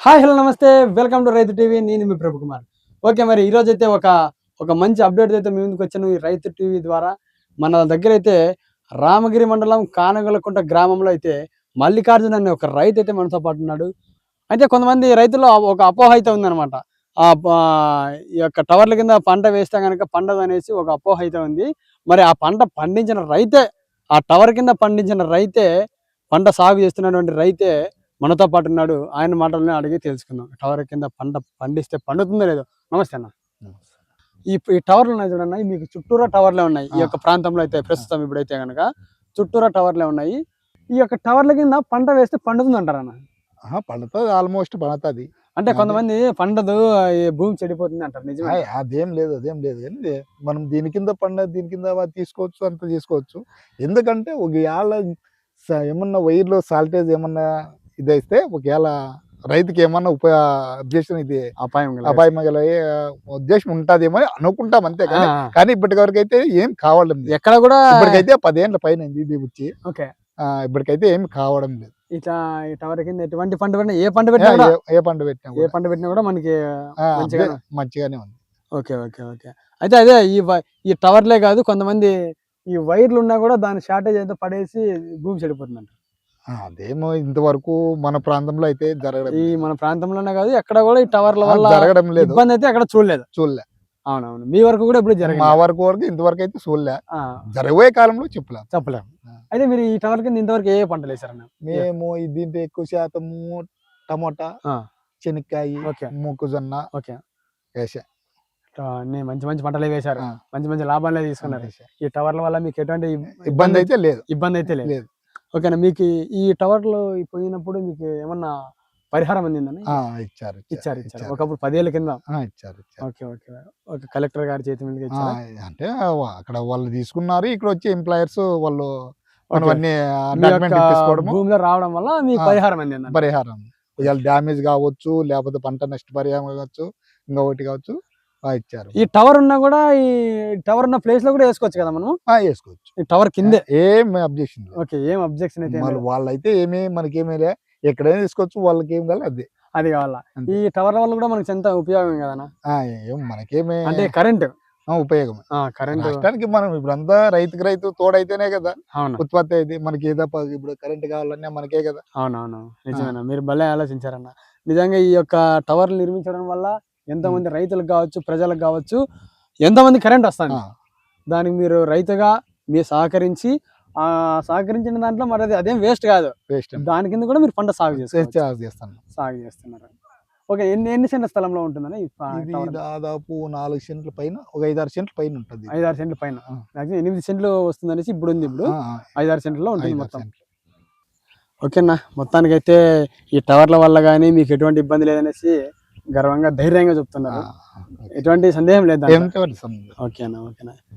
Hi hello నమస్తే welcome to రైతు TV. నేను మీ ప్రభు కుమార్. ఓకే, మరి ఈరోజు అయితే ఒక మంచి అప్డేట్ అయితే మీ ముందుకు వచ్చాను. ఈ రైతు టీవీ ద్వారా మన దగ్గర అయితే రామగిరి మండలం కానగలకుంట గ్రామంలో అయితే మల్లికార్జున్ అనే ఒక రైతు అయితే మనతో పాటు ఉన్నాడు. అయితే కొంతమంది రైతుల్లో ఒక అపోహ అయితే ఉందన్నమాట. ఈ యొక్క టవర్ల కింద పంట వేస్తే కనుక పండదు అనేసి ఒక అపోహ అయితే ఉంది. మరి ఆ పంట పండించిన రైతే, ఆ టవర్ కింద పండించిన రైతే, పంట సాగు చేస్తున్నటువంటి రైతే మనతో పాటు ఉన్నాడు. ఆయన మాటలను అడిగి తెలుసుకుందాం. టవర్ కింద పంట పండిస్తే పండుతుందో లేదో. నమస్తే అన్న. ఈ టవర్లు ఉన్నాయి చూడన్న, మీకు చుట్టూరా టవర్లే ఉన్నాయి. ఈ యొక్క ప్రాంతంలో అయితే ప్రస్తుతం ఇప్పుడైతే కనుక చుట్టూరా టవర్లే ఉన్నాయి. ఈ యొక్క టవర్ల కింద పంట వేస్తే పండుతుంది అంటారన్న? పండుతుంది, ఆల్మోస్ట్ పండుతుంది. అంటే కొంతమంది పండదు, ఈ భూమి చెడిపోతుంది అంటారు. నిజమే? అదేం లేదు కానీ మనం దీని కింద దీని కింద తీసుకోవచ్చు, అంత తీసుకోవచ్చు. ఎందుకంటే ఒకవేళ ఏమన్నా వైర్లో సాల్టేజ్ ఏమన్నా ఇదైతే ఒకవేళ రైతుకి ఏమన్నా అబ్జెక్షన్ ఇది అపాయం గల ఉద్దేశం ఉంటదేమో అనుకుంటాం, అంతే. కానీ ఇప్పటి వరకు అయితే ఏం కావడం లేదు. ఎక్కడ కూడా ఇప్పటికైతే 10 ఏళ్ళ పైన ఇది వచ్చి ఇప్పటికైతే ఏమి కావడం లేదు. ఇట్లా ఈ టవర్ కింద ఎటువంటి పంట పెట్టినా, ఏ పంట పెట్టినా కూడా మనకి మంచిగానే ఉంది. Okay okay okay. అయితే అదే ఈ టవర్లే కాదు, కొంతమంది ఈ వైర్లు ఉన్నా కూడా దాని షార్టేజ్ అయితే పడేసి భూమి చెడిపోతుందంట. అదేమో ఇంతవరకు మన ప్రాంతంలో అయితే జరగడం, ఈ మన ప్రాంతంలోనే కాదు ఎక్కడ కూడా ఈ టవర్ల వల్ల జరగడం లేదు. ఇబ్బంది అయితే అక్కడ చూడలే. అవునవును. మీ వరకు కూడా ఇప్పుడు మా వరకు ఇంతవరకు అయితే చూడలే. జరగబోయే కాలంలో చెప్పలేము. అయితే మీరు ఈ టవర్ కింద ఇంతవరకు ఏ పంటలు వేసారన్న? మేము దీంట్లో ఎక్కువ శాతము టమోటా, శనక్కాయ, మొక్కజొన్న వేసా. మంచి మంచి పంటలే వేశారు, మంచి మంచి లాభాలే తీసుకున్నారు. ఈ టవర్ల వల్ల మీకు ఎటువంటి ఇబ్బంది అయితే లేదు. ఓకేనా? మీకు ఈ టవర్లు పోయినప్పుడు మీకు ఏమన్నా పరిహారం అందిందని? ఇచ్చారు. ఒకప్పుడు 10 ఏళ్ళ కింద ఇచ్చారు. Okay okay. ఒక కలెక్టర్ గారి చేతి మీదుగా ఇచ్చారు. అంటే అక్కడ వాళ్ళు తీసుకున్నారు, ఇక్కడ వచ్చి ఎంప్లాయర్స్ వాళ్ళు భూమిలో రావడం వల్ల మీకు పరిహారం అందింది. పరిహారం డ్యామేజ్ కావచ్చు, లేకపోతే పంట నష్టపరిహారం కావచ్చు, ఇంకొకటి కావచ్చు ఇచ్చారు. ఈ టవర్ ఉన్నా కూడా, ఈ టవర్ ఉన్న ప్లేస్ లో కూడా వేసుకోవచ్చు కదా మనం? వేసుకోవచ్చు. ఈ టవర్ కిందే ఏం అబ్జెక్షన్. ఓకే, ఏం అబ్జెక్షన్ అయితే వాళ్ళైతే ఎక్కడైనా తీసుకోవచ్చు, వాళ్ళకి ఏం కావాలి అది కావాలా. ఈ టవర్ వల్ల కూడా మనకి ఎంత ఉపయోగం కదా? మనకేమే అంటే కరెంట్ ఉపయోగం. కరెంట్ మనం ఇప్పుడంతా రైతు తోడైతేనే కదా ఉత్పత్తి అయితే మనకి. ఏదో ఇప్పుడు కరెంట్ కావాలన్నా మనకే కదా. అవునవును, నిజమేనా? మీరు భలే ఆలోచించారన్న. నిజంగా ఈ యొక్క టవర్లు నిర్మించడం వల్ల ఎంతోమంది రైతులకు కావచ్చు, ప్రజలకు కావచ్చు, ఎంతోమంది కరెంట్ వస్తుంది. దానికి మీరు రైతుగా మీరు సహకరించిన దాంట్లో మరి అదేం వేస్ట్ కాదు. దాని కింద కూడా మీరు పంట సాగు చేస్తున్నారు. ఓకే, ఎన్ని సెంట్ల స్థలంలో ఉంటుందని? దాదాపు 4 సెంట్ల పైన, ఒక 5-6 సెంట్ల పైన ఉంటుంది. 5-6 సెంట్ల పైన, 8 సెంట్లు వస్తుందనేసి ఇప్పుడు 5-6 సెంట్లలో ఉంటుంది మొత్తం. ఓకేనా? మొత్తానికి అయితే ఈ టవర్ల వల్ల కానీ మీకు ఎటువంటి ఇబ్బంది లేదనేసి గర్వంగా ధైర్యంగా చెప్తున్నారు. ఎటువంటి సందేహం లేదు. ఓకేనా?